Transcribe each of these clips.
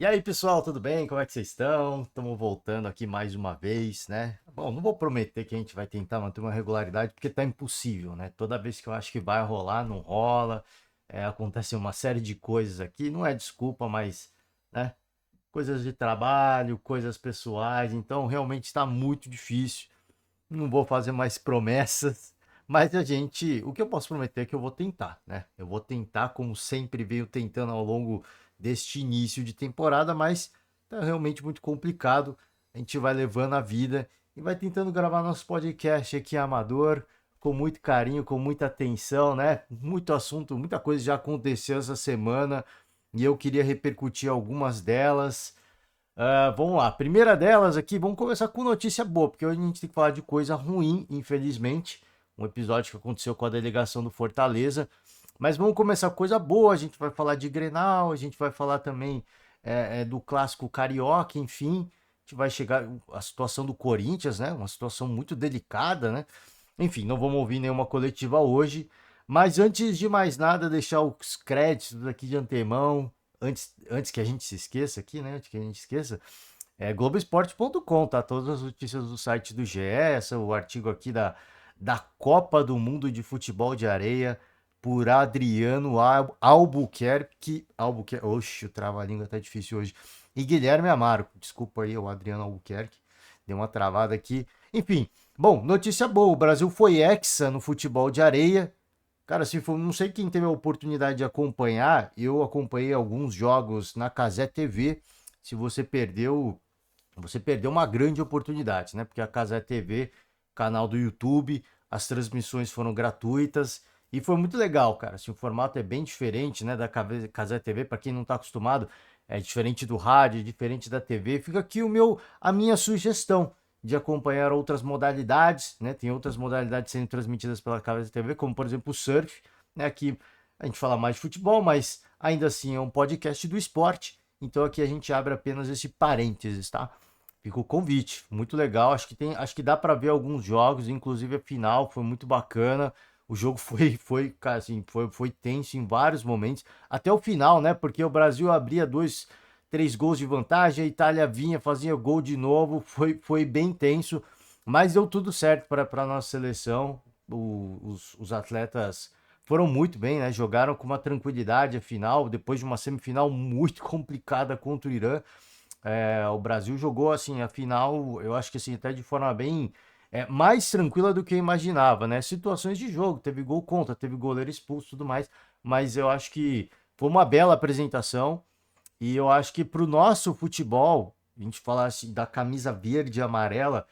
E aí, pessoal, tudo bem? Como é que vocês estão? Estamos voltando aqui mais uma vez, né? Bom, não vou prometer que a gente vai tentar manter uma regularidade, porque tá impossível, né? Toda vez que eu acho que vai rolar, não rola. Acontece uma série de coisas aqui, não é desculpa, mas, né? Coisas de trabalho, coisas pessoais, então realmente está muito difícil. Não vou fazer mais promessas, mas o que eu posso prometer é que eu vou tentar, né? Eu vou tentar, como sempre venho tentando ao longo deste início de temporada, mas tá realmente muito complicado. A gente vai levando a vida e vai tentando gravar nosso podcast aqui amador, com muito carinho, com muita atenção, né? Muito assunto, muita coisa já aconteceu essa semana e eu queria repercutir algumas delas. Vamos lá, primeira delas aqui, vamos começar com notícia boa, porque hoje a gente tem que falar de coisa ruim, infelizmente. Um episódio que aconteceu com a delegação do Fortaleza. Mas vamos começar com coisa boa, a gente vai falar de Grenal, a gente vai falar também do clássico carioca, enfim. A gente vai chegar a situação do Corinthians, né? Uma situação muito delicada, né? Enfim, não vamos ouvir nenhuma coletiva hoje. Mas antes de mais nada, deixar os créditos aqui de antemão, antes que a gente se esqueça aqui, né? Antes que a gente esqueça, Globoesporte.com, tá? Todas as notícias do site do GE, o artigo aqui da Copa do Mundo de Futebol de Areia, por Adriano Albuquerque, oxe, o trava-língua tá difícil hoje, e Guilherme Amaro, desculpa aí, o Adriano Albuquerque, deu uma travada aqui. Enfim, bom, notícia boa, o Brasil foi hexa no futebol de areia. Cara, se for, não sei quem teve a oportunidade de acompanhar, eu acompanhei alguns jogos na Cazé TV. Se você perdeu uma grande oportunidade, né? Porque a Cazé TV, canal do YouTube, as transmissões foram gratuitas e foi muito legal, cara. Assim, o formato é bem diferente, né, da Cazé TV, para quem não está acostumado, é diferente do rádio, é diferente da TV. Fica aqui a minha sugestão de acompanhar outras modalidades, né? Tem outras modalidades sendo transmitidas pela Cazé TV, como por exemplo o surf, né? Aqui a gente fala mais de futebol, mas ainda assim é um podcast do esporte. Então aqui a gente abre apenas esse parênteses, tá? Fica o convite, muito legal. Acho que dá para ver alguns jogos, inclusive a final foi muito bacana. O jogo cara, assim, foi tenso em vários momentos, até o final, né? Porque o Brasil abria dois, três gols de vantagem, a Itália vinha, fazia gol de novo, foi bem tenso, mas deu tudo certo para a nossa seleção. Os atletas foram muito bem, né? Jogaram com uma tranquilidade a final, depois de uma semifinal muito complicada contra o Irã. O Brasil jogou assim a final, eu acho que assim, até de forma bem mais tranquila do que eu imaginava, né? Situações de jogo, teve gol contra, teve goleiro expulso e tudo mais, mas eu acho que foi uma bela apresentação e eu acho que pro nosso futebol, a gente falar assim, da camisa verde e amarela,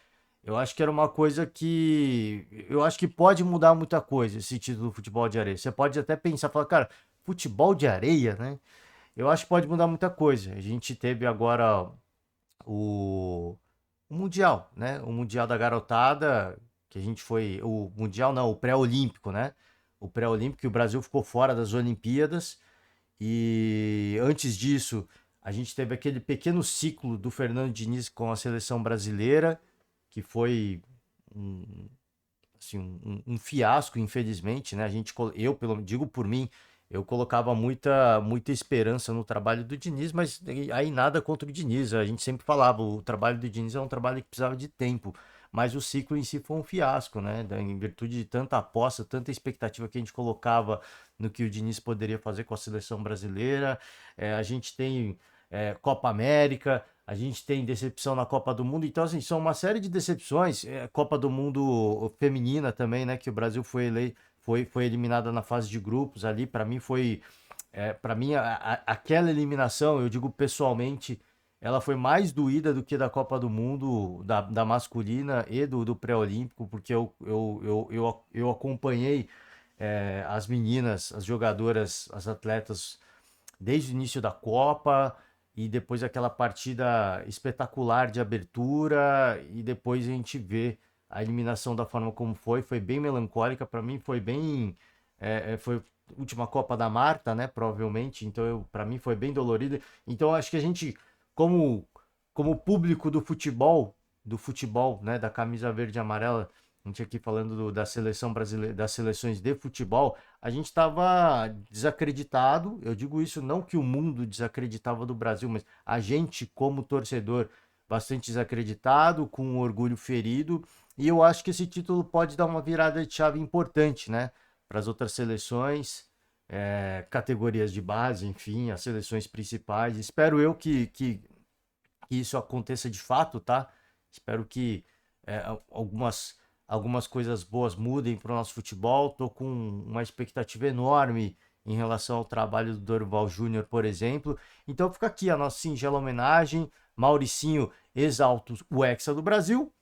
eu acho que era uma coisa que eu acho que pode mudar muita coisa esse título do futebol de areia. Você pode até pensar, falar, cara, futebol de areia, né? Eu acho que pode mudar muita coisa. A gente teve agora o, o Mundial, né? O Mundial da Garotada, que a gente foi. O Mundial não, o pré-olímpico, né? O pré-olímpico, que o Brasil ficou fora das Olimpíadas. E antes disso, a gente teve aquele pequeno ciclo do Fernando Diniz com a seleção brasileira, que foi um, assim, um fiasco, infelizmente, né? Eu digo por mim, eu colocava muita esperança no trabalho do Diniz, mas aí nada contra o Diniz. A gente sempre falava, o trabalho do Diniz é um trabalho que precisava de tempo, mas o ciclo em si foi um fiasco, né? Em virtude de tanta aposta, tanta expectativa que a gente colocava no que o Diniz poderia fazer com a seleção brasileira. A gente tem Copa América, a gente tem decepção na Copa do Mundo, então assim, são uma série de decepções. Copa do Mundo feminina também, né? Que o Brasil foi eliminada na fase de grupos ali. Para mim para mim aquela eliminação, eu digo pessoalmente, ela foi mais doída do que da Copa do Mundo, da masculina e do pré-olímpico, porque eu acompanhei as meninas, as jogadoras, as atletas desde o início da Copa e depois aquela partida espetacular de abertura e depois a gente vê a eliminação da forma como foi bem melancólica para mim, foi bem foi a última Copa da Marta, né, provavelmente, então para mim foi bem dolorida. Então acho que a gente como público do futebol, né, da camisa verde e amarela, a gente aqui falando da seleção brasileira, das seleções de futebol, a gente estava desacreditado. Eu digo isso não que o mundo desacreditava do Brasil, mas a gente, como torcedor, bastante desacreditado, com um orgulho ferido. E eu acho que esse título pode dar uma virada de chave importante, né? Para as outras seleções, categorias de base, enfim, as seleções principais. Espero eu que isso aconteça de fato, tá? Espero que algumas coisas boas mudem para o nosso futebol. Tô com uma expectativa enorme em relação ao trabalho do Dorival Júnior, por exemplo. Então fica aqui a nossa singela homenagem. Mauricinho exalta o Hexa do Brasil.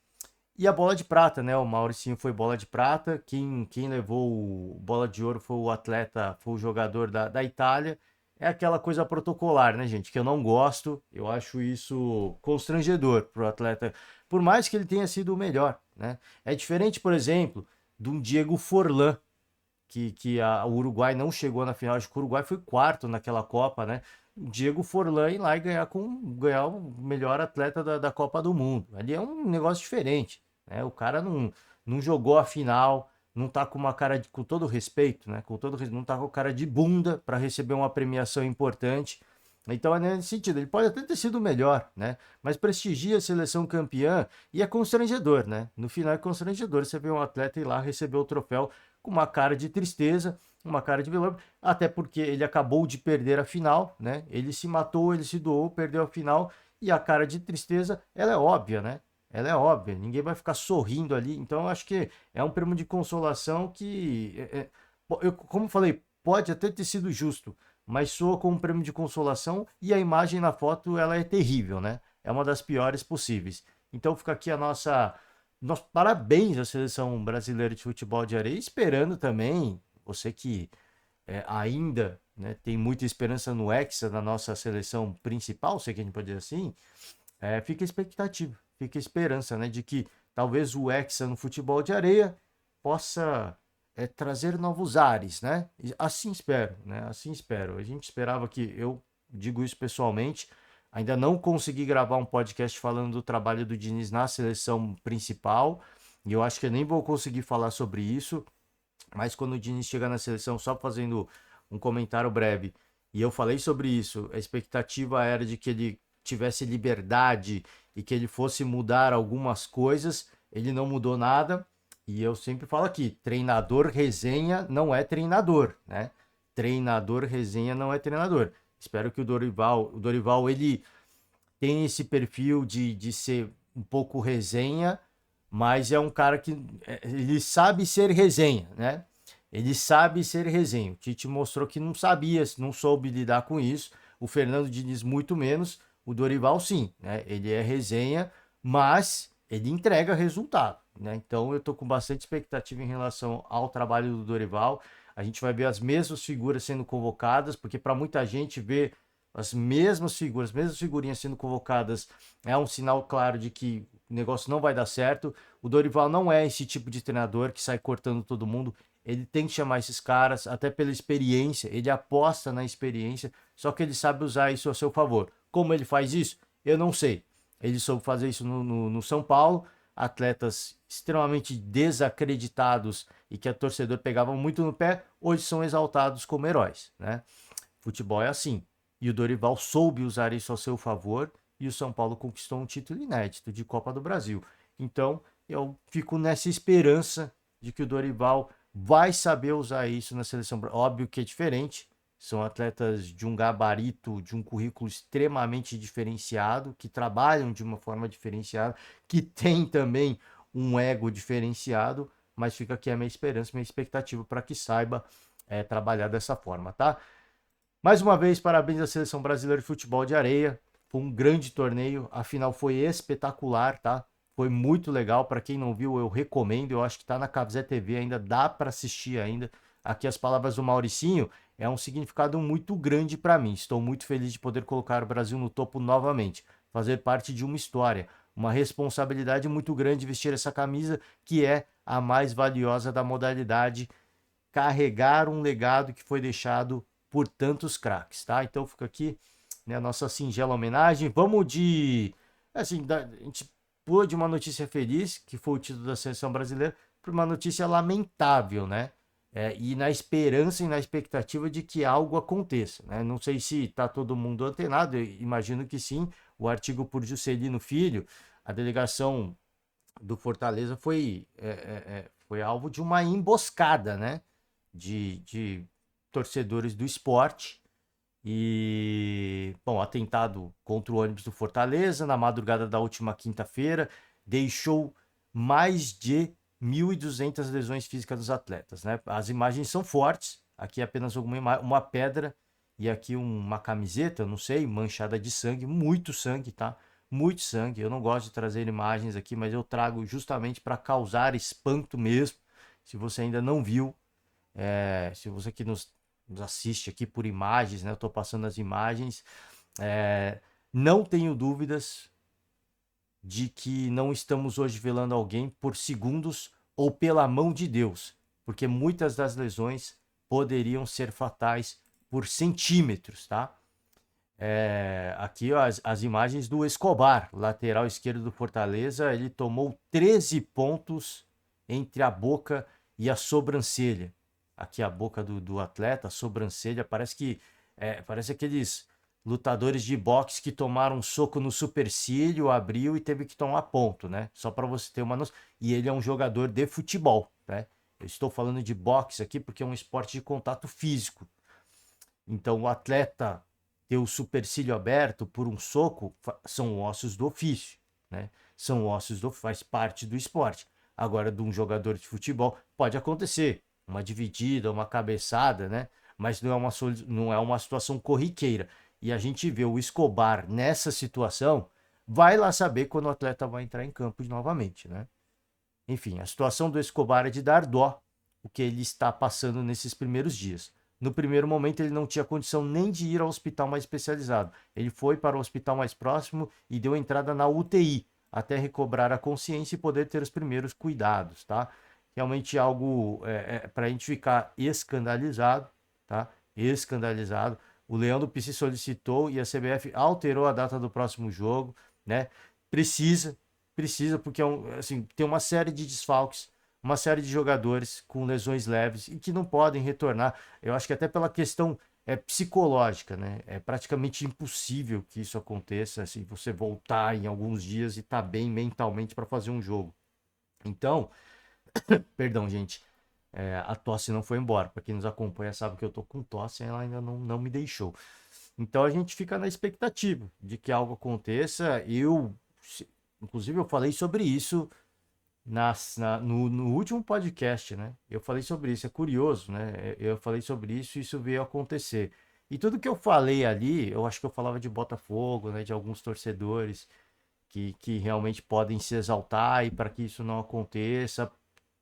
E a bola de prata, né? O Mauricinho foi bola de prata. Quem levou o bola de ouro foi o atleta, foi o jogador da Itália. É aquela coisa protocolar, né, gente? Que eu não gosto. Eu acho isso constrangedor para o atleta. Por mais que ele tenha sido o melhor, né? É diferente, por exemplo, de um Diego Forlán, o Uruguai não chegou na final. Acho que o Uruguai foi quarto naquela Copa, né? O Diego Forlán ir lá e ganhar o melhor atleta da Copa do Mundo. Ali é um negócio diferente, né? O cara não jogou a final, não tá com uma cara de, com todo respeito, né? Não tá com cara de bunda para receber uma premiação importante. Então é nesse sentido, ele pode até ter sido melhor, né? Mas prestigia a seleção campeã e é constrangedor, né? No final é constrangedor você ver um atleta ir lá receber o troféu com uma cara de tristeza, uma cara de velório, até porque ele acabou de perder a final, né? Ele se matou, ele se doou, perdeu a final e a cara de tristeza, ela é óbvia, né? Ela é óbvia, ninguém vai ficar sorrindo ali. Então eu acho que é um prêmio de consolação que, como falei, pode até ter sido justo, mas soa como um prêmio de consolação e a imagem na foto ela é terrível, né? É uma das piores possíveis. Então fica aqui a nosso parabéns à seleção brasileira de futebol de areia, esperando também, você que ainda, né, tem muita esperança no Hexa, na nossa seleção principal, sei que a gente pode dizer assim, fica a expectativa, fica a esperança, né, de que talvez o Hexa no futebol de areia possa trazer novos ares, né? E assim espero, né? Assim espero. A gente esperava que, eu digo isso pessoalmente, ainda não consegui gravar um podcast falando do trabalho do Diniz na seleção principal, e eu acho que eu nem vou conseguir falar sobre isso, mas quando o Diniz chegar na seleção, só fazendo um comentário breve, e eu falei sobre isso, a expectativa era de que ele tivesse liberdade e que ele fosse mudar algumas coisas, ele não mudou nada, e eu sempre falo aqui, treinador resenha não é treinador, né? Treinador resenha não é treinador. Espero que o Dorival ele tem esse perfil de ser um pouco resenha, mas é um cara que ele sabe ser resenha, né? Ele sabe ser resenha. O Tite mostrou que não sabia, não soube lidar com isso. O Fernando Diniz muito menos. O Dorival sim, né? Ele é resenha, mas ele entrega resultado, né? Então eu tô com bastante expectativa em relação ao trabalho do Dorival. A gente vai ver as mesmas figuras sendo convocadas, porque para muita gente ver as mesmas figuras, as mesmas figurinhas sendo convocadas é um sinal claro de que o negócio não vai dar certo. O Dorival não é esse tipo de treinador que sai cortando todo mundo. Ele tem que chamar esses caras, até pela experiência. Ele aposta na experiência, só que ele sabe usar isso a seu favor. Como ele faz isso? Eu não sei. Ele soube fazer isso no São Paulo. Atletas extremamente desacreditados e que a torcedor pegava muito no pé, hoje são exaltados como heróis, né? Futebol é assim. E o Dorival soube usar isso ao seu favor e o São Paulo conquistou um título inédito de Copa do Brasil. Então, eu fico nessa esperança de que o Dorival vai saber usar isso na seleção. Óbvio que é diferente, são atletas de um gabarito, de um currículo extremamente diferenciado, que trabalham de uma forma diferenciada, que tem também um ego diferenciado, mas fica aqui a minha esperança, minha expectativa para que saiba trabalhar dessa forma, tá? Mais uma vez, parabéns à Seleção Brasileira de Futebol de Areia. Foi um grande torneio, a final foi espetacular, tá? Foi muito legal. Para quem não viu, eu recomendo. Eu acho que tá na Cavzé TV ainda, dá para assistir ainda. Aqui as palavras do Mauricinho é um significado muito grande para mim. Estou muito feliz de poder colocar o Brasil no topo novamente, fazer parte de uma história, uma responsabilidade muito grande vestir essa camisa que é a mais valiosa da modalidade, carregar um legado que foi deixado por tantos craques, tá? Então fica aqui, né, a nossa singela homenagem. Vamos de, assim, a gente pula de uma notícia feliz, que foi o título da seleção brasileira, por uma notícia lamentável, né? E na esperança e na expectativa de que algo aconteça, né? Não sei se está todo mundo antenado, eu imagino que sim. O artigo por Juscelino Filho, a delegação do Fortaleza foi alvo de uma emboscada, né? De torcedores do esporte. E, bom, atentado contra o ônibus do Fortaleza na madrugada da última quinta-feira deixou mais de 1.200 lesões físicas dos atletas, né? As imagens são fortes. Aqui é apenas uma pedra e aqui uma camiseta, não sei, manchada de sangue, muito sangue, tá? Muito sangue. Eu não gosto de trazer imagens aqui, mas eu trago justamente para causar espanto mesmo. Se você ainda não viu, se você que nos assiste aqui por imagens, né? Eu estou passando as imagens. Não tenho dúvidas de que não estamos hoje velando alguém por segundos ou pela mão de Deus, porque muitas das lesões poderiam ser fatais por centímetros, tá? Aqui ó, as imagens do Escobar, lateral esquerdo do Fortaleza, ele tomou 13 pontos entre a boca e a sobrancelha. Aqui a boca do atleta, a sobrancelha, parece aqueles lutadores de boxe que tomaram um soco no supercílio, abriu e teve que tomar ponto, né? Só para você ter uma noção. E ele é um jogador de futebol, né? Eu estou falando de boxe aqui porque é um esporte de contato físico. Então, o atleta ter o supercílio aberto por um soco são ossos do ofício, né? São ossos faz parte do esporte. Agora, de um jogador de futebol, pode acontecer uma dividida, uma cabeçada, né? Mas não é uma situação corriqueira. E a gente vê o Escobar nessa situação, vai lá saber quando o atleta vai entrar em campo novamente, né? Enfim, a situação do Escobar é de dar dó o que ele está passando nesses primeiros dias. No primeiro momento, ele não tinha condição nem de ir ao hospital mais especializado. Ele foi para o hospital mais próximo e deu entrada na UTI, até recobrar a consciência e poder ter os primeiros cuidados, tá? Realmente algo para a gente ficar escandalizado, tá? Escandalizado. O Leão do Pici solicitou e a CBF alterou a data do próximo jogo, né? Precisa porque assim, tem uma série de desfalques, uma série de jogadores com lesões leves e que não podem retornar. Eu acho que até pela questão psicológica, né? É praticamente impossível que isso aconteça, assim, você voltar em alguns dias e estar bem mentalmente para fazer um jogo. Então, perdão, gente, a tosse não foi embora. Para quem nos acompanha sabe que eu tô com tosse, ela ainda não me deixou. Então a gente fica na expectativa de que algo aconteça. Inclusive, eu falei sobre isso no último podcast, né? Eu falei sobre isso, é curioso, né? Eu falei sobre isso e isso veio acontecer. E tudo que eu falei ali, eu acho que eu falava de Botafogo, né? De alguns torcedores que realmente podem se exaltar e para que isso não aconteça,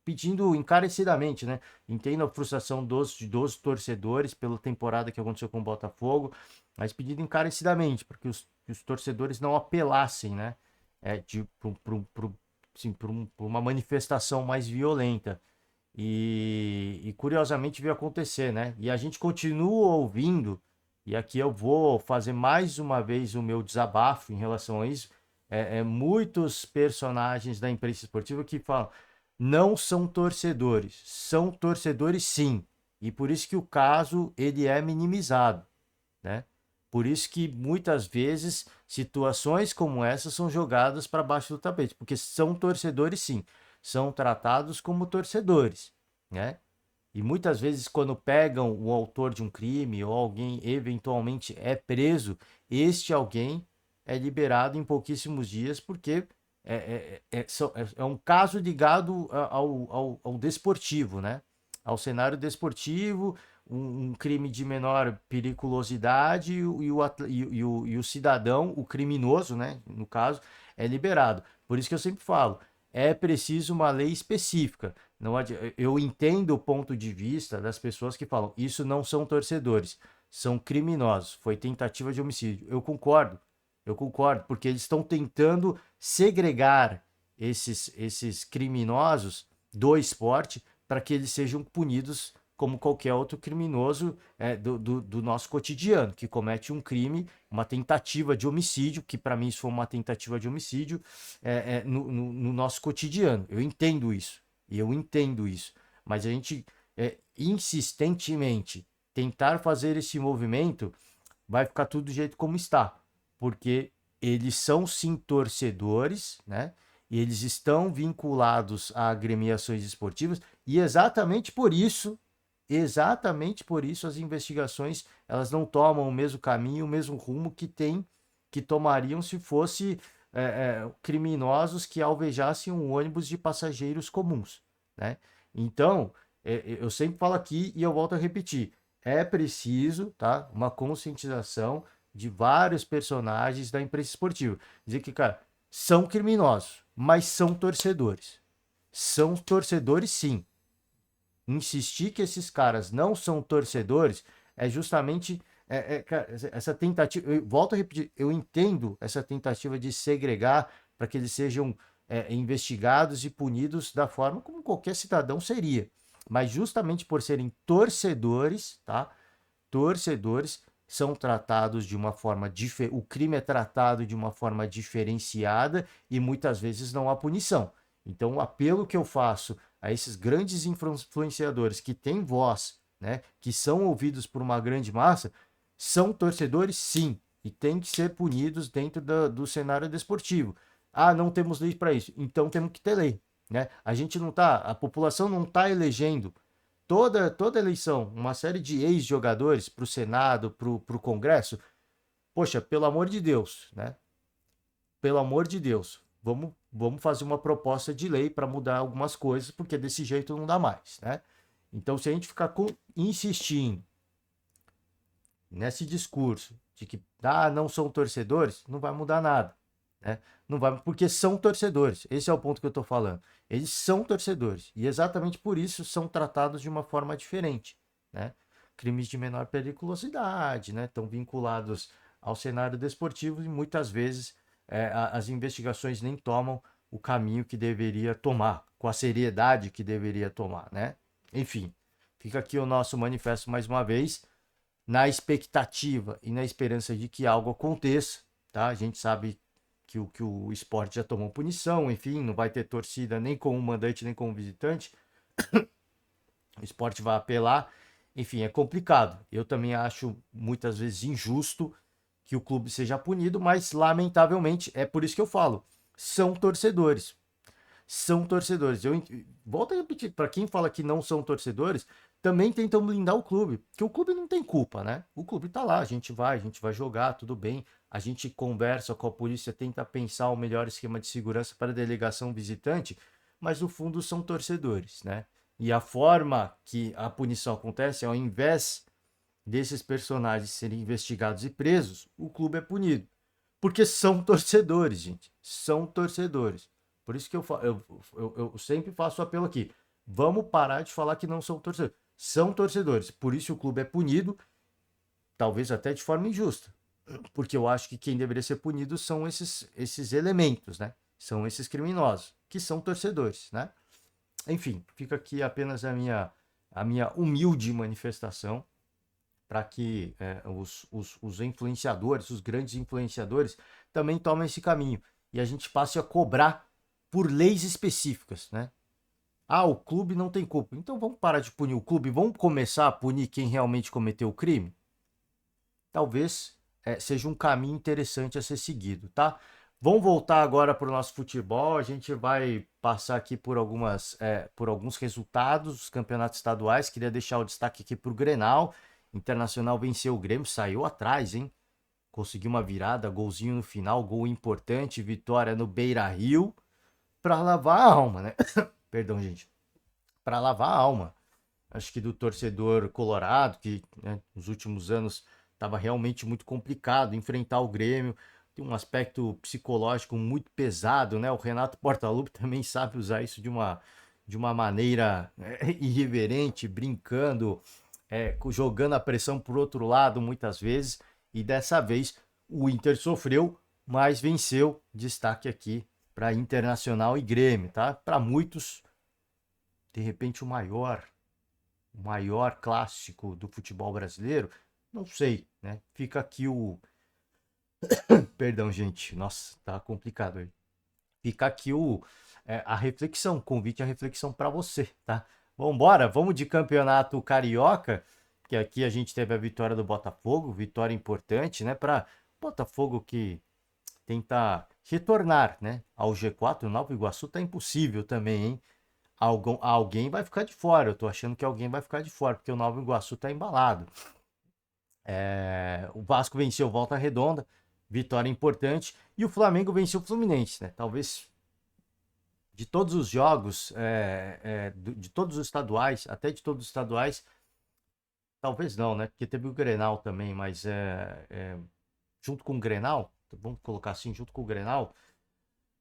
pedindo encarecidamente, né? Entendo a frustração dos torcedores pela temporada que aconteceu com o Botafogo, mas pedindo encarecidamente para que os torcedores não apelassem, né? Assim, por uma manifestação mais violenta. E curiosamente veio acontecer, né? E a gente continua ouvindo, e aqui eu vou fazer mais uma vez o meu desabafo em relação a isso. Muitos personagens da imprensa esportiva que falam não são torcedores sim, e por isso que o caso ele é minimizado, né? Por isso que muitas vezes situações como essa são jogadas para baixo do tapete, porque são torcedores sim, são tratados como torcedores, né? E muitas vezes quando pegam o autor de um crime ou alguém eventualmente é preso, este alguém é liberado em pouquíssimos dias porque é um caso ligado ao desportivo, né? Ao cenário desportivo, um crime de menor periculosidade e o cidadão, o criminoso, né? No caso, é liberado. Por isso que eu sempre falo, é preciso uma lei específica. Eu entendo o ponto de vista das pessoas que falam, isso não são torcedores, são criminosos, foi tentativa de homicídio. Eu concordo, porque eles estão tentando segregar esses criminosos do esporte para que eles sejam punidos como qualquer outro criminoso do nosso cotidiano, que comete um crime, uma tentativa de homicídio, que para mim isso foi uma tentativa de homicídio no nosso cotidiano. Eu entendo isso. E eu entendo isso. Mas a gente insistentemente tentar fazer esse movimento, vai ficar tudo do jeito como está. Porque eles são sim torcedores, né? E eles estão vinculados a agremiações esportivas, e exatamente por isso as investigações elas não tomam o mesmo caminho, o mesmo rumo que tomariam se fosse criminosos que alvejassem um ônibus de passageiros comuns, né? Então, eu sempre falo aqui e eu volto a repetir, é preciso, tá, uma conscientização de vários personagens da imprensa esportiva. Dizer que, cara, são criminosos, mas são torcedores. São torcedores, sim. Insistir que esses caras não são torcedores é justamente cara, essa tentativa. Eu volto a repetir, eu entendo essa tentativa de segregar para que eles sejam investigados e punidos da forma como qualquer cidadão seria. Mas justamente por serem torcedores, tá? Torcedores são tratados de uma forma diferente. O crime é tratado de uma forma diferenciada e muitas vezes não há punição. Então, o apelo que eu faço a esses grandes influenciadores que têm voz, né, que são ouvidos por uma grande massa, são torcedores, sim, e têm que ser punidos dentro do cenário desportivo. Ah, não temos lei para isso. Então temos que ter lei, né? A gente não tá, a população não está elegendo toda eleição, uma série de ex-jogadores para o Senado, para o Congresso. Poxa, pelo amor de Deus, né? Pelo amor de Deus, vamos fazer uma proposta de lei para mudar algumas coisas, porque desse jeito não dá mais, né? Então, se a gente ficar insistindo nesse discurso de que não são torcedores, não vai mudar nada, né? Não vai, porque são torcedores. Esse é o ponto que eu estou falando. Eles são torcedores e exatamente por isso são tratados de uma forma diferente, né? Crimes de menor periculosidade, né? Estão vinculados ao cenário desportivo e muitas vezes as investigações nem tomam o caminho que deveria tomar, com a seriedade que deveria tomar, né? Enfim, fica aqui o nosso manifesto mais uma vez, na expectativa e na esperança de que algo aconteça, tá? A gente sabe que o esporte já tomou punição, enfim, não vai ter torcida nem com o mandante nem com o visitante. O esporte vai apelar, enfim, é complicado. Eu também acho muitas vezes injusto que o clube seja punido, mas lamentavelmente é por isso que eu falo, são torcedores. São torcedores. Eu volto a repetir, para quem fala que não são torcedores, também tentam blindar o clube, que o clube não tem culpa, né? O clube tá lá, a gente vai jogar, tudo bem. A gente conversa com a polícia, tenta pensar o melhor esquema de segurança para a delegação visitante, mas no fundo são torcedores, né? E a forma que a punição acontece, ao invés desses personagens serem investigados e presos, o clube é punido. Porque são torcedores, gente. São torcedores. Por isso que eu sempre faço o apelo aqui. Vamos parar de falar que não são torcedores. São torcedores. Por isso o clube é punido, talvez até de forma injusta. Porque eu acho que quem deveria ser punido são esses elementos, né? São esses criminosos, que são torcedores, né? Enfim, fica aqui apenas a minha humilde manifestação para que os influenciadores, os grandes influenciadores, também tomem esse caminho e a gente passe a cobrar por leis específicas, né? Ah, o clube não tem culpa. Então vamos parar de punir o clube, vamos começar a punir quem realmente cometeu o crime? Talvez seja um caminho interessante a ser seguido, tá? Vamos voltar agora para o nosso futebol. A gente vai passar aqui por alguns resultados dos campeonatos estaduais. Queria deixar o destaque aqui para o Grenal. Internacional venceu o Grêmio, saiu atrás, hein? Conseguiu uma virada, golzinho no final, gol importante, vitória no Beira-Rio, para lavar a alma, né? Perdão, gente. Para lavar a alma. Acho que do torcedor colorado, que né, nos últimos anos estava realmente muito complicado enfrentar o Grêmio. Tem um aspecto psicológico muito pesado, né? O Renato Portaluppi também sabe usar isso de uma maneira irreverente, brincando, jogando a pressão por outro lado muitas vezes. E dessa vez o Inter sofreu, mas venceu. Destaque aqui para Internacional e Grêmio, tá? Para muitos, de repente o maior clássico do futebol brasileiro, não sei, né? Fica aqui o. Perdão, gente. Nossa, tá complicado aí. Fica aqui a reflexão, convite à reflexão para você, tá? Vambora, vamos de campeonato carioca, que aqui a gente teve a vitória do Botafogo, vitória importante, né? Para Botafogo que tenta retornar, né, ao G4. O Nova Iguaçu tá impossível também, hein? Alguém vai ficar de fora. Eu tô achando que alguém vai ficar de fora, porque o Nova Iguaçu tá embalado. O Vasco venceu Volta Redonda, vitória importante, e o Flamengo venceu o Fluminense, né? Talvez de todos os jogos, de todos os estaduais, até de todos os estaduais, talvez não, né? Porque teve o Grenal também, mas junto com o Grenal, vamos colocar assim, junto com o Grenal,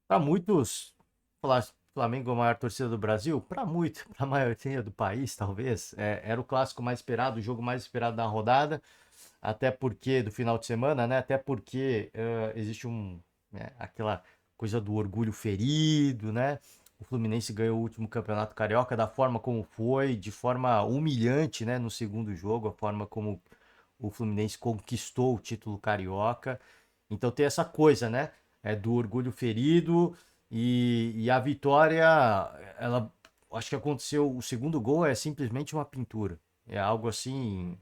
para muitos, falar Flamengo é a maior torcida do Brasil, para muito, para a maioria do país, talvez, era o clássico mais esperado, o jogo mais esperado da rodada, até porque, do final de semana, né? Até porque existe aquela coisa do orgulho ferido, né? O Fluminense ganhou o último campeonato carioca da forma como foi, de forma humilhante, né? No segundo jogo, a forma como o Fluminense conquistou o título carioca. Então tem essa coisa, né? Do orgulho ferido e a vitória, ela, acho que aconteceu, o segundo gol é simplesmente uma pintura. É algo assim,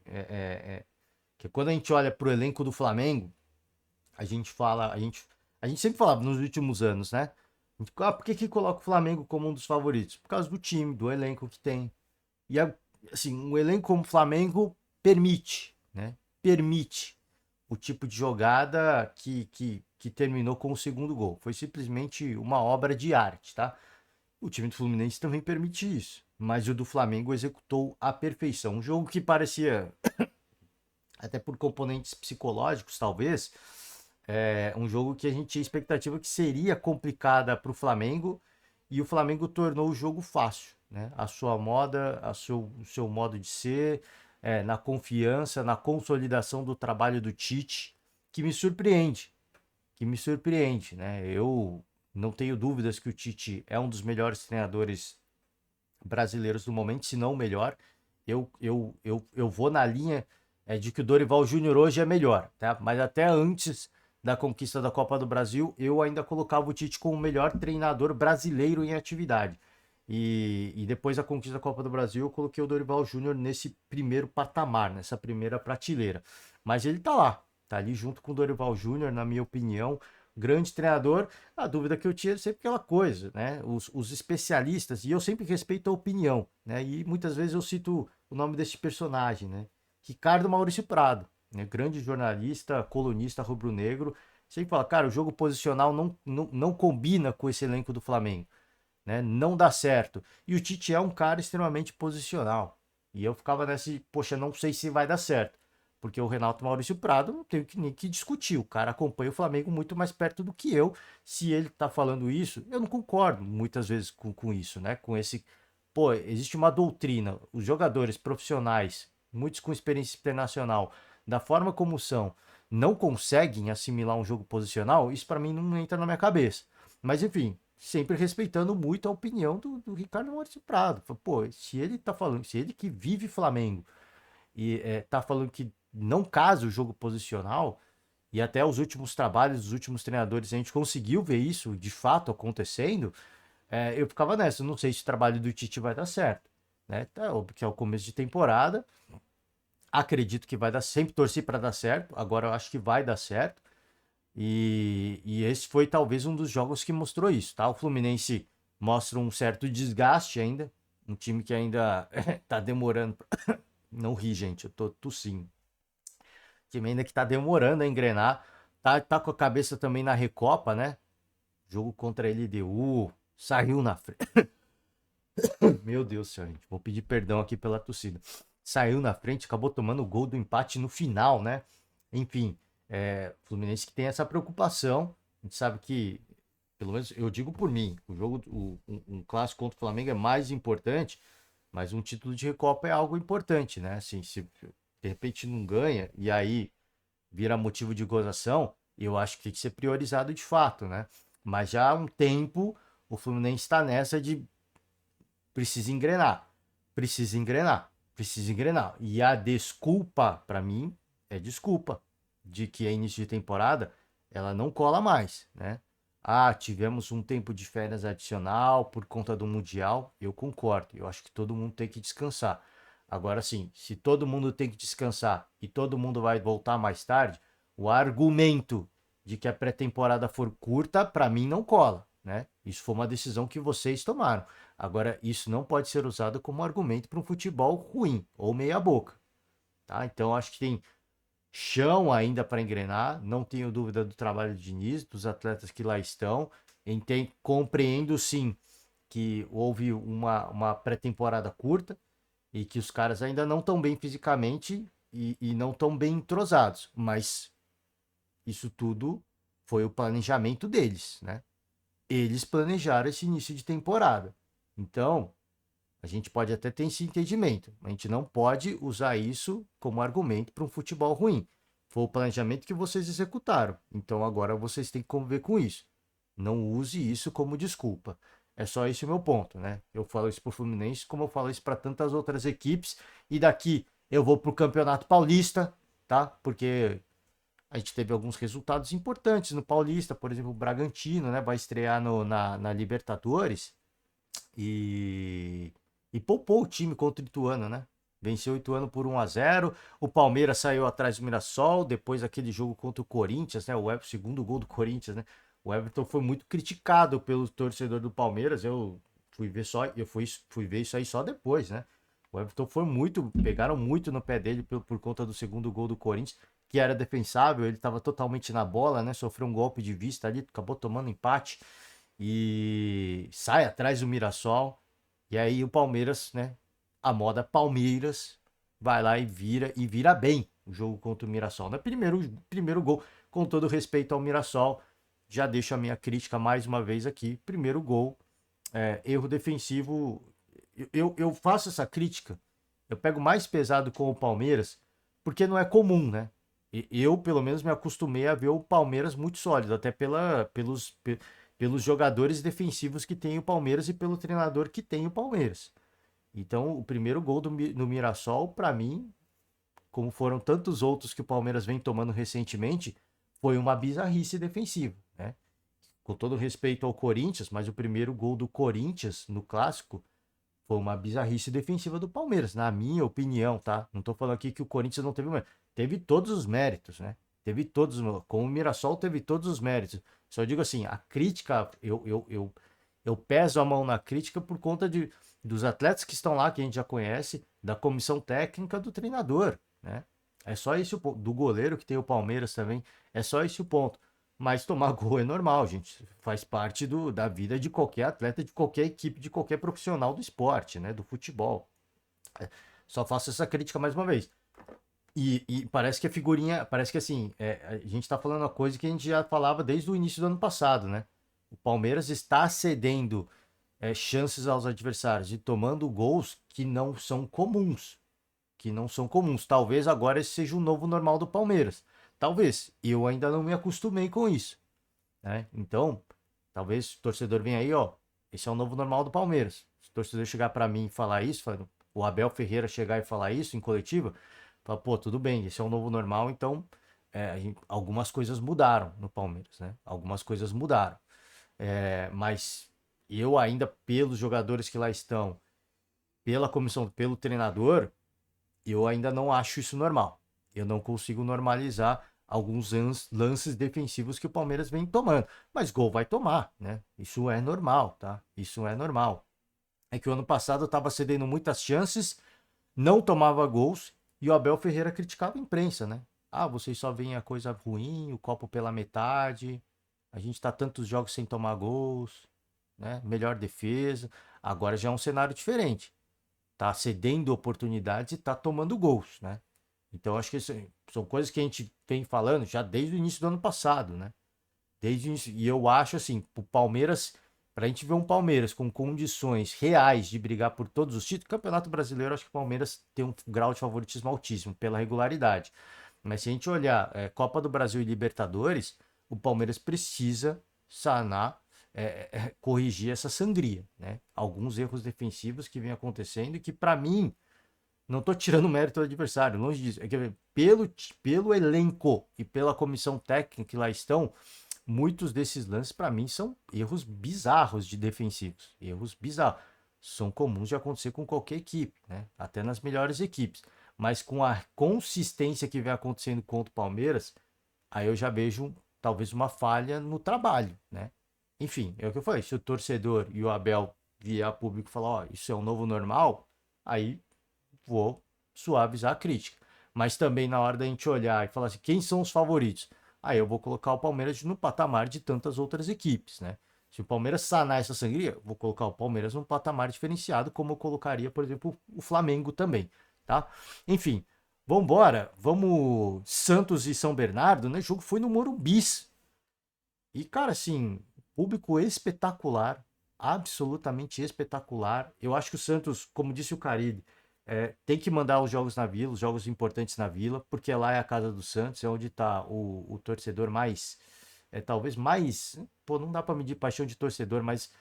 que quando a gente olha para o elenco do Flamengo, a gente fala, a gente sempre falava nos últimos anos, né? Por que coloca o Flamengo como um dos favoritos? Por causa do time, do elenco que tem. E assim, um elenco como o Flamengo permite, né? Permite o tipo de jogada que terminou com o segundo gol. Foi simplesmente uma obra de arte, tá? O time do Fluminense também permite isso, mas o do Flamengo executou à perfeição. Um jogo que parecia, até por componentes psicológicos, talvez, um jogo que a gente tinha expectativa que seria complicada para o Flamengo e o Flamengo tornou o jogo fácil, né? A sua moda, o seu modo de ser, na confiança, na consolidação do trabalho do Tite, que me surpreende, né? Eu não tenho dúvidas que o Tite é um dos melhores treinadores brasileiros do momento, se não o melhor. Eu vou na linha de que o Dorival Júnior hoje é melhor, tá? Mas até antes da conquista da Copa do Brasil, eu ainda colocava o Tite como o melhor treinador brasileiro em atividade. E depois da conquista da Copa do Brasil, eu coloquei o Dorival Júnior nesse primeiro patamar, nessa primeira prateleira. Mas ele tá ali junto com o Dorival Júnior, na minha opinião, grande treinador. A dúvida que eu tinha é sempre aquela coisa, né? Os especialistas, e eu sempre respeito a opinião, né? E muitas vezes eu cito o nome desse personagem, né? Ricardo Maurício Prado, né? Grande jornalista, colunista rubro-negro, sempre fala, cara, o jogo posicional não combina com esse elenco do Flamengo, né? Não dá certo. E o Tite é um cara extremamente posicional. E eu ficava poxa, não sei se vai dar certo. Porque o Renato Maurício Prado não tem nem que discutir. O cara acompanha o Flamengo muito mais perto do que eu. Se ele tá falando isso, eu não concordo muitas vezes com isso, né? Com esse. Pô, existe uma doutrina. Os jogadores profissionais, muitos com experiência internacional, da forma como são, não conseguem assimilar um jogo posicional. Isso para mim não entra na minha cabeça. Mas enfim, sempre respeitando muito a opinião do Ricardo Maurício Prado. Pô, se ele tá falando, se ele que vive Flamengo e tá falando que não casa o jogo posicional, e até os últimos trabalhos dos últimos treinadores a gente conseguiu ver isso de fato acontecendo, eu ficava nessa, não sei se o trabalho do Tite vai dar certo, né? Porque é o começo de temporada, acredito que vai dar, sempre torci para dar certo, agora eu acho que vai dar certo, e esse foi talvez um dos jogos que mostrou isso, tá? O Fluminense mostra um certo desgaste ainda, um time que ainda tá demorando. Não ri, gente, eu tô tossindo. O time ainda que tá demorando a engrenar. Tá com a cabeça também na Recopa, né? Jogo contra a LDU. Saiu na frente. Meu Deus do céu, gente. Vou pedir perdão aqui pela tossida. Saiu na frente, acabou tomando o gol do empate no final, né? Enfim, Fluminense que tem essa preocupação. A gente sabe que, pelo menos eu digo por mim, o jogo, um clássico contra o Flamengo é mais importante, mas um título de Recopa é algo importante, né? Assim, se de repente não ganha e aí vira motivo de gozação, eu acho que tem que ser priorizado de fato, né? Mas já há um tempo o Fluminense está nessa de precisa engrenar, precisa engrenar, precisa engrenar. E a desculpa, para mim, é desculpa de que é início de temporada, ela não cola mais, né? Ah, tivemos um tempo de férias adicional por conta do Mundial. Eu concordo. Eu acho que todo mundo tem que descansar. Agora sim, se todo mundo tem que descansar e todo mundo vai voltar mais tarde, o argumento de que a pré-temporada for curta, para mim não cola, né? Isso foi uma decisão que vocês tomaram. Agora, isso não pode ser usado como argumento para um futebol ruim ou meia boca, tá? Então, acho que tem chão ainda para engrenar. Não tenho dúvida do trabalho de Diniz, dos atletas que lá estão. Compreendo sim que houve uma pré-temporada curta e que os caras ainda não estão bem fisicamente e não estão bem entrosados. Mas isso tudo foi o planejamento deles, né? Eles planejaram esse início de temporada. Então, a gente pode até ter esse entendimento, mas a gente não pode usar isso como argumento para um futebol ruim. Foi o planejamento que vocês executaram, então agora vocês têm que conviver com isso. Não use isso como desculpa. É só esse o meu ponto, né? Eu falo isso para o Fluminense, como eu falo isso para tantas outras equipes. E daqui eu vou para o Campeonato Paulista, tá? Porque a gente teve alguns resultados importantes no Paulista, por exemplo, o Bragantino, né? Vai estrear na Libertadores e, e poupou o time contra o Ituano, né? Venceu o Ituano por 1-0. O Palmeiras saiu atrás do Mirassol, depois daquele jogo contra o Corinthians, né? Segundo gol do Corinthians, né? O Everton foi muito criticado pelo torcedor do Palmeiras. Eu fui ver só, fui ver isso aí só depois, né? O Everton foi muito, pegaram muito no pé dele por conta do segundo gol do Corinthians, que era defensável, ele estava totalmente na bola, né? Sofreu um golpe de vista ali, acabou tomando empate e sai atrás do Mirassol. E aí o Palmeiras, né? A moda Palmeiras vai lá e vira bem o jogo contra o Mirassol. No primeiro gol, com todo respeito ao Mirassol, já deixo a minha crítica mais uma vez aqui. Primeiro gol, erro defensivo. Eu faço essa crítica, eu pego mais pesado com o Palmeiras, porque não é comum, né? Eu, pelo menos, me acostumei a ver o Palmeiras muito sólido, até pelos jogadores defensivos que tem o Palmeiras e pelo treinador que tem o Palmeiras. Então, o primeiro gol no Mirassol, para mim, como foram tantos outros que o Palmeiras vem tomando recentemente, foi uma bizarrice defensiva, né? Com todo respeito ao Corinthians, mas o primeiro gol do Corinthians no clássico foi uma bizarrice defensiva do Palmeiras, na minha opinião, tá? Não tô falando aqui que o Corinthians não teve mérito. Teve todos os méritos, né? Teve todos, como o Mirassol teve todos os méritos. Só digo assim, a crítica, eu peso a mão na crítica por conta dos atletas que estão lá, que a gente já conhece, da comissão técnica do treinador, né? É só esse o ponto. Do goleiro que tem o Palmeiras também, é só esse o ponto. Mas tomar gol é normal, gente. Faz parte da vida de qualquer atleta, de qualquer equipe, de qualquer profissional do esporte, né? Do futebol. É, só faço essa crítica mais uma vez. E parece que a figurinha, parece que assim, a gente tá falando uma coisa que a gente já falava desde o início do ano passado, né? O Palmeiras está cedendo chances aos adversários e tomando gols que não são comuns. Que não são comuns. Talvez agora esse seja o novo normal do Palmeiras. Talvez. Eu ainda não me acostumei com isso, né? Então, talvez o torcedor venha aí, ó. Esse é o novo normal do Palmeiras. Se o torcedor chegar para mim e falar isso, o Abel Ferreira chegar e falar isso em coletiva, fala, pô, tudo bem, esse é o novo normal, então algumas coisas mudaram no Palmeiras, né? Algumas coisas mudaram. Mas eu ainda, pelos jogadores que lá estão, pela comissão, pelo treinador, eu ainda não acho isso normal. Eu não consigo normalizar alguns lances defensivos que o Palmeiras vem tomando. Mas gol vai tomar, né? Isso é normal, tá? Isso é normal. É que o ano passado eu estava cedendo muitas chances, não tomava gols e o Abel Ferreira criticava a imprensa, né? Ah, vocês só veem a coisa ruim, o copo pela metade, a gente tá tantos jogos sem tomar gols, né? Melhor defesa. Agora já é um cenário diferente. Tá cedendo oportunidades e tá tomando gols, né? Então acho que são coisas que a gente vem falando já desde o início do ano passado, né? Desde o início, e eu acho assim, o Palmeiras, pra gente ver um Palmeiras com condições reais de brigar por todos os títulos, Campeonato Brasileiro, acho que o Palmeiras tem um grau de favoritismo altíssimo pela regularidade. Mas se a gente olhar Copa do Brasil e Libertadores, o Palmeiras precisa sanar, corrigir essa sangria, né? Alguns erros defensivos que vem acontecendo e que, para mim, não tô tirando mérito do adversário, longe disso. É que pelo elenco e pela comissão técnica que lá estão, muitos desses lances, para mim, são erros bizarros de defensivos. Erros bizarros. São comuns de acontecer com qualquer equipe, né? Até nas melhores equipes. Mas com a consistência que vem acontecendo contra o Palmeiras, aí eu já vejo talvez uma falha no trabalho, né? Enfim, é o que eu falei. Se o torcedor e o Abel vier a público e falar, ó, isso é um novo normal, aí vou suavizar a crítica. Mas também na hora da gente olhar e falar assim, quem são os favoritos? Aí eu vou colocar o Palmeiras no patamar de tantas outras equipes, né? Se o Palmeiras sanar essa sangria, vou colocar o Palmeiras num patamar diferenciado, como eu colocaria, por exemplo, o Flamengo também, tá? Enfim, vambora. Vamos Santos e São Bernardo, né? O jogo foi no Morumbis. E, cara, assim, público espetacular, absolutamente espetacular. Eu acho que o Santos, como disse o Carille, tem que mandar os jogos na Vila, os jogos importantes na Vila, porque lá é a casa do Santos, é onde está o torcedor mais, talvez mais, pô, não dá para medir paixão de torcedor, mas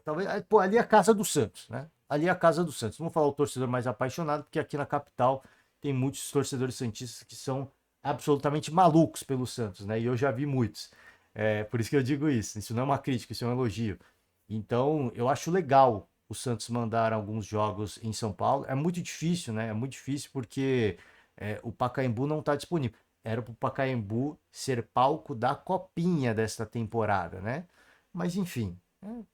talvez, pô, ali é a casa do Santos, né? Ali é a casa do Santos. Não vou falar o torcedor mais apaixonado, porque aqui na capital tem muitos torcedores santistas que são absolutamente malucos pelo Santos, né? E eu já vi muitos. Por isso que eu digo isso. Isso não é uma crítica, isso é um elogio. Então, eu acho legal o Santos mandar alguns jogos em São Paulo. É muito difícil, né? É muito difícil porque o Pacaembu não está disponível. Era para o Pacaembu ser palco da copinha desta temporada, né? Mas enfim, o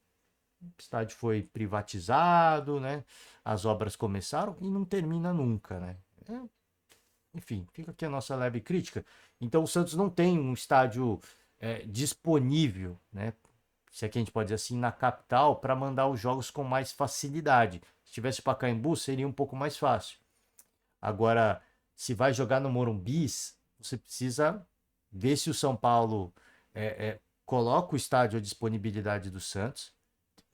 estádio foi privatizado, né? As obras começaram e não termina nunca, né? É, enfim, fica aqui a nossa leve crítica. Então o Santos não tem um estádio disponível, né? Se é que a gente pode dizer assim, na capital, para mandar os jogos com mais facilidade. Se tivesse Pacaembu, seria um pouco mais fácil. Agora, se vai jogar no Morumbis, você precisa ver se o São Paulo coloca o estádio à disponibilidade do Santos.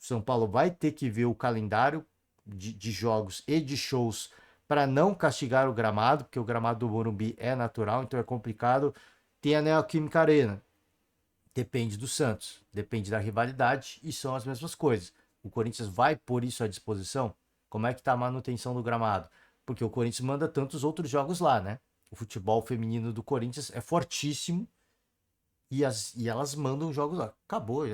O São Paulo vai ter que ver o calendário de jogos e de shows para não castigar o gramado, porque o gramado do Morumbi é natural, então é complicado. Tem a Neoquímica Arena, depende do Santos, depende da rivalidade e são as mesmas coisas. O Corinthians vai pôr isso à disposição? Como é que está a manutenção do gramado? Porque o Corinthians manda tantos outros jogos lá, né? O futebol feminino do Corinthians é fortíssimo e elas mandam jogos lá. Acabou.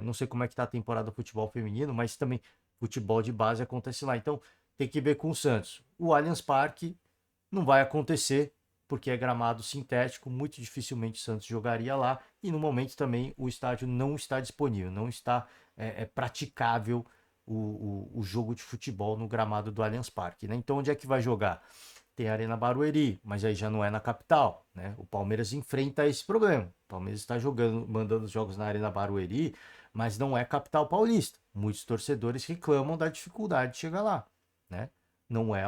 Não sei como é que tá a temporada do futebol feminino, mas também futebol de base acontece lá. Então tem que ver com o Santos. O Allianz Parque não vai acontecer, porque é gramado sintético, muito dificilmente o Santos jogaria lá. E no momento também o estádio não está disponível, não está praticável o jogo de futebol no gramado do Allianz Parque, né? Então onde é que vai jogar? Tem a Arena Barueri, mas aí já não é na capital, né? O Palmeiras enfrenta esse problema. O Palmeiras está jogando, mandando os jogos na Arena Barueri, mas não é capital paulista. Muitos torcedores reclamam da dificuldade de chegar lá, né? Não é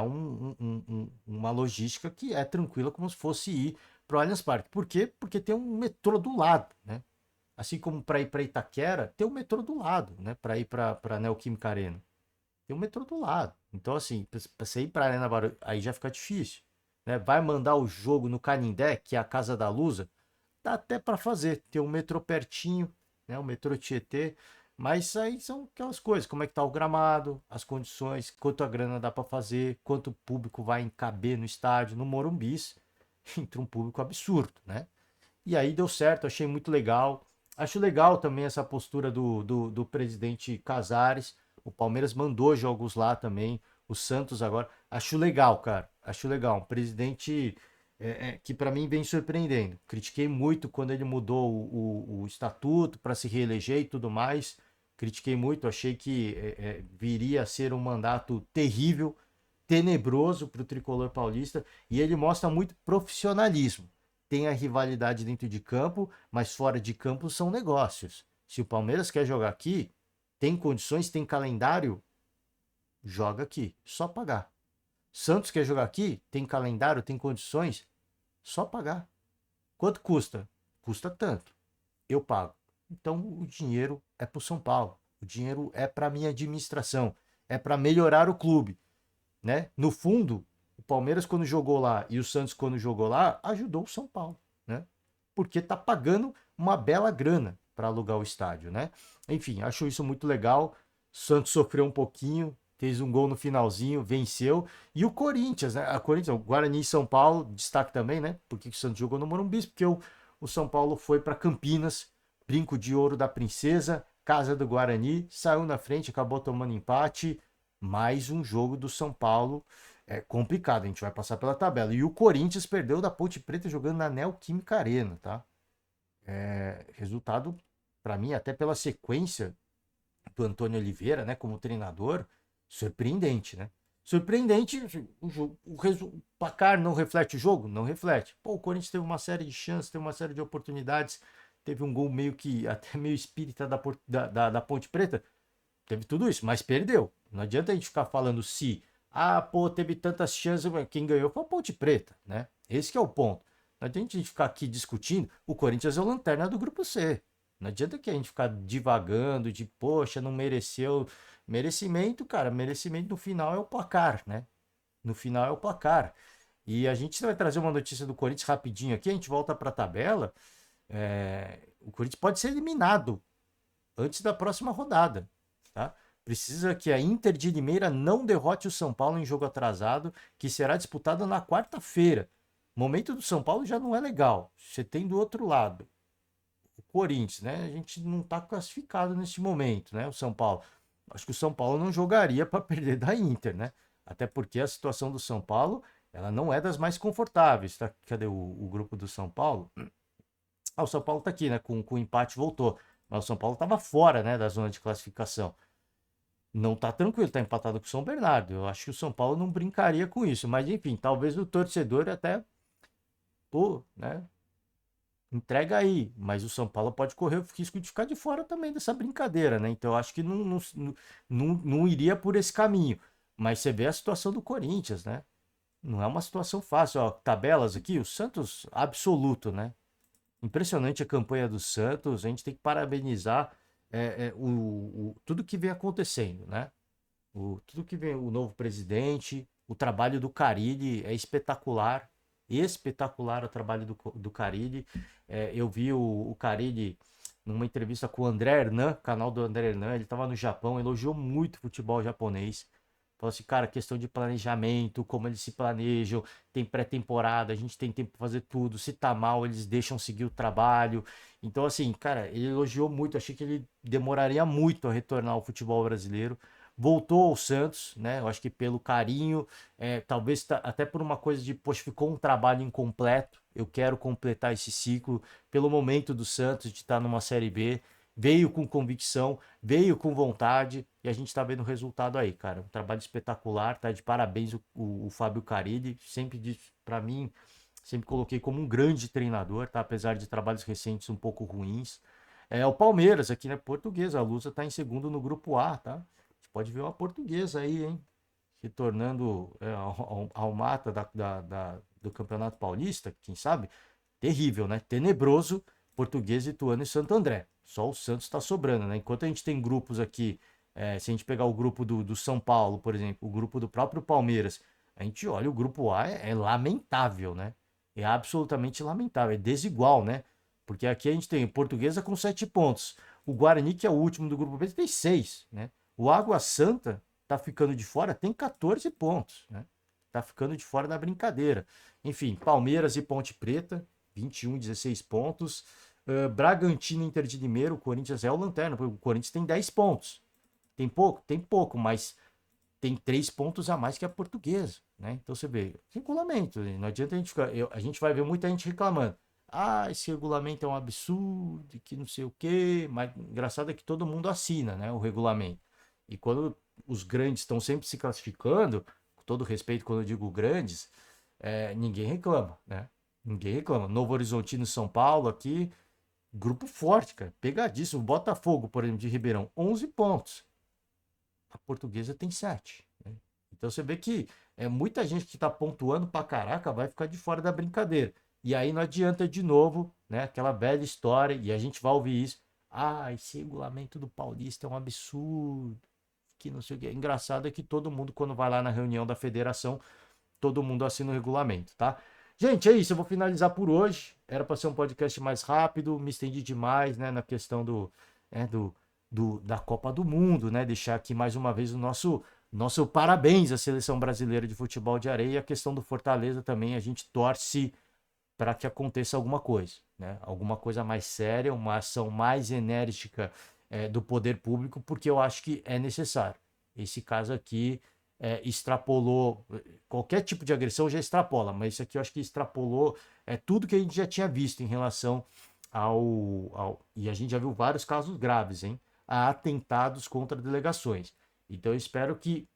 uma logística que é tranquila como se fosse ir para o Allianz Parque. Por quê? Porque tem um metrô do lado, né? Assim como para ir para Itaquera, tem um metrô do lado, né? Para ir para a Neoquímica Arena. Tem um metrô do lado. Então, assim, pra você ir pra Arena Barueri, aí já fica difícil. Né? Vai mandar o jogo no Canindé, que é a Casa da Lusa, dá até para fazer. Tem um metrô pertinho, né? O metrô Tietê. Mas aí são aquelas coisas, como é que tá o gramado, as condições, quanto a grana dá para fazer, quanto público vai caber no estádio, no Morumbis, entra um público absurdo, né? E aí deu certo, achei muito legal. Acho legal também essa postura do presidente Casares. O Palmeiras mandou jogos lá também. O Santos agora. Acho legal, cara. Acho legal. Um presidente que para mim vem surpreendendo. Critiquei muito quando ele mudou o estatuto para se reeleger e tudo mais. Critiquei muito. Achei que viria a ser um mandato terrível, tenebroso para o tricolor paulista. E ele mostra muito profissionalismo. Tem a rivalidade dentro de campo, mas fora de campo são negócios. Se o Palmeiras quer jogar aqui, tem condições, tem calendário, joga aqui, só pagar. Santos quer jogar aqui, tem calendário, tem condições, só pagar. Quanto custa? Custa tanto. Eu pago. Então o dinheiro é para o São Paulo. O dinheiro é para minha administração. É para melhorar o clube, né? No fundo, o Palmeiras quando jogou lá e o Santos quando jogou lá, ajudou o São Paulo, né? Porque tá pagando uma bela grana para alugar o estádio, né? Enfim, acho isso muito legal. O Santos sofreu um pouquinho, fez um gol no finalzinho, venceu. E o Corinthians, né? O Guarani e São Paulo, destaque também, né? Porque o Santos jogou no Morumbi, porque o o São Paulo foi para Campinas, brinco de ouro da princesa, casa do Guarani, saiu na frente, acabou tomando empate. Mais um jogo do São Paulo complicado, a gente vai passar pela tabela. E o Corinthians perdeu da Ponte Preta jogando na Neoquímica Arena, tá? Resultado, para mim, até pela sequência do Antônio Oliveira, né, como treinador, surpreendente, né? Surpreendente, o placar não reflete o jogo? Não reflete. Pô, o Corinthians teve uma série de chances, teve uma série de oportunidades, teve um gol meio que, até meio espírita da Ponte Preta, teve tudo isso, mas perdeu. Não adianta a gente ficar falando se, pô, teve tantas chances, quem ganhou foi a Ponte Preta, né? Esse que é o ponto. Não adianta a gente ficar aqui discutindo, o Corinthians é o lanterna do grupo C. Não adianta que a gente ficar divagando de, poxa, não mereceu. Merecimento, cara, merecimento no final é o placar, né? No final é o placar. E a gente vai trazer uma notícia do Corinthians rapidinho aqui, a gente volta para a tabela. O Corinthians pode ser eliminado antes da próxima rodada, tá? Precisa que a Inter de Limeira não derrote o São Paulo em jogo atrasado, que será disputado na quarta-feira. O momento do São Paulo já não é legal. Você tem do outro lado o Corinthians, né? A gente não está classificado nesse momento, né? O São Paulo. Acho que o São Paulo não jogaria para perder da Inter, né? Até porque a situação do São Paulo, ela não é das mais confortáveis, tá? Cadê o grupo do São Paulo? O São Paulo tá aqui, né? Com o empate voltou. Mas o São Paulo estava fora, né, da zona de classificação. Não tá tranquilo, tá empatado com o São Bernardo. Eu acho que o São Paulo não brincaria com isso. Mas enfim, talvez o torcedor até, pô, né? Entrega aí, mas o São Paulo pode correr o risco de ficar de fora também dessa brincadeira, né? Então eu acho que não iria por esse caminho. Mas você vê a situação do Corinthians, né? Não é uma situação fácil. Ó, tabelas aqui, o Santos absoluto, né? Impressionante a campanha do Santos. A gente tem que parabenizar tudo que vem acontecendo, né? Tudo que vem, o novo presidente, o trabalho do Carille é espetacular. Espetacular o trabalho do Carille. Eu vi o Carille numa entrevista com o André Hernan, canal do André Hernan. Ele estava no Japão, elogiou muito o futebol japonês. Falou assim, cara, questão de planejamento, como eles se planejam, tem pré-temporada, a gente tem tempo para fazer tudo. Se tá mal, eles deixam seguir o trabalho. Então, assim, cara, ele elogiou muito. Achei que ele demoraria muito a retornar ao futebol brasileiro. Voltou ao Santos, né? Eu acho que pelo carinho, talvez até por uma coisa de, poxa, ficou um trabalho incompleto. Eu quero completar esse ciclo pelo momento do Santos de estar numa Série B. Veio com convicção, veio com vontade e a gente tá vendo o resultado aí, cara. Um trabalho espetacular, tá de parabéns o Fábio Carille. Sempre disse para mim, sempre coloquei como um grande treinador, tá? Apesar de trabalhos recentes um pouco ruins. O Palmeiras aqui, né? Portuguesa, a Lusa tá em segundo no grupo A, tá? Pode ver uma portuguesa aí, hein? Se tornando ao mata do Campeonato Paulista, quem sabe? Terrível, né? Tenebroso, Portuguesa, Ituano e Santo André. Só o Santos está sobrando, né? Enquanto a gente tem grupos aqui, se a gente pegar o grupo do São Paulo, por exemplo, o grupo do próprio Palmeiras, a gente olha, o grupo A é lamentável, né? É absolutamente lamentável, é desigual, né? Porque aqui a gente tem Portuguesa com 7 pontos. O Guarani, que é o último do grupo B, tem 6, né? O Água Santa tá ficando de fora, tem 14 pontos, né? Tá ficando de fora da brincadeira. Enfim, Palmeiras e Ponte Preta, 21, 16 pontos. Bragantino e Inter de Limeira, o Corinthians é o lanterna, porque o Corinthians tem 10 pontos. Tem pouco? Tem pouco, mas tem 3 pontos a mais que a Portuguesa, né? Então você vê, regulamento, não adianta a gente ficar, a gente vai ver muita gente reclamando. Esse regulamento é um absurdo, que não sei o quê, mas engraçado é que todo mundo assina, né, o regulamento. E quando os grandes estão sempre se classificando, com todo respeito quando eu digo grandes, ninguém reclama, né? Ninguém reclama. Novo Horizontino e São Paulo aqui, grupo forte, cara, pegadíssimo. Botafogo, por exemplo, de Ribeirão, 11 pontos. A Portuguesa tem 7, né? Então você vê que muita gente que tá pontuando pra caraca vai ficar de fora da brincadeira. E aí não adianta de novo, né? Aquela velha história, e a gente vai ouvir isso. Esse regulamento do Paulista é um absurdo. Que não sei o que. Engraçado é que todo mundo, quando vai lá na reunião da federação, todo mundo assina o regulamento, tá? Gente, é isso. Eu vou finalizar por hoje. Era para ser um podcast mais rápido, me estendi demais, né, na questão da Copa do Mundo, né? Deixar aqui mais uma vez o nosso parabéns à seleção brasileira de futebol de areia. A questão do Fortaleza também, a gente torce para que aconteça alguma coisa, né? Alguma coisa mais séria, uma ação mais enérgica do poder público, porque eu acho que é necessário. Esse caso aqui extrapolou, qualquer tipo de agressão já extrapola, mas isso aqui eu acho que extrapolou tudo que a gente já tinha visto em relação e a gente já viu vários casos graves, hein? A atentados contra delegações. Então eu espero que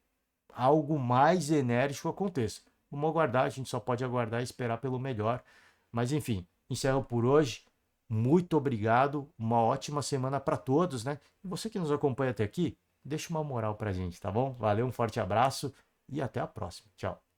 algo mais enérgico aconteça. Vamos aguardar, a gente só pode aguardar e esperar pelo melhor. Mas enfim, encerro por hoje. Muito obrigado, uma ótima semana para todos, né? E você que nos acompanha até aqui, deixa uma moral pra gente, tá bom? Valeu, um forte abraço e até a próxima. Tchau.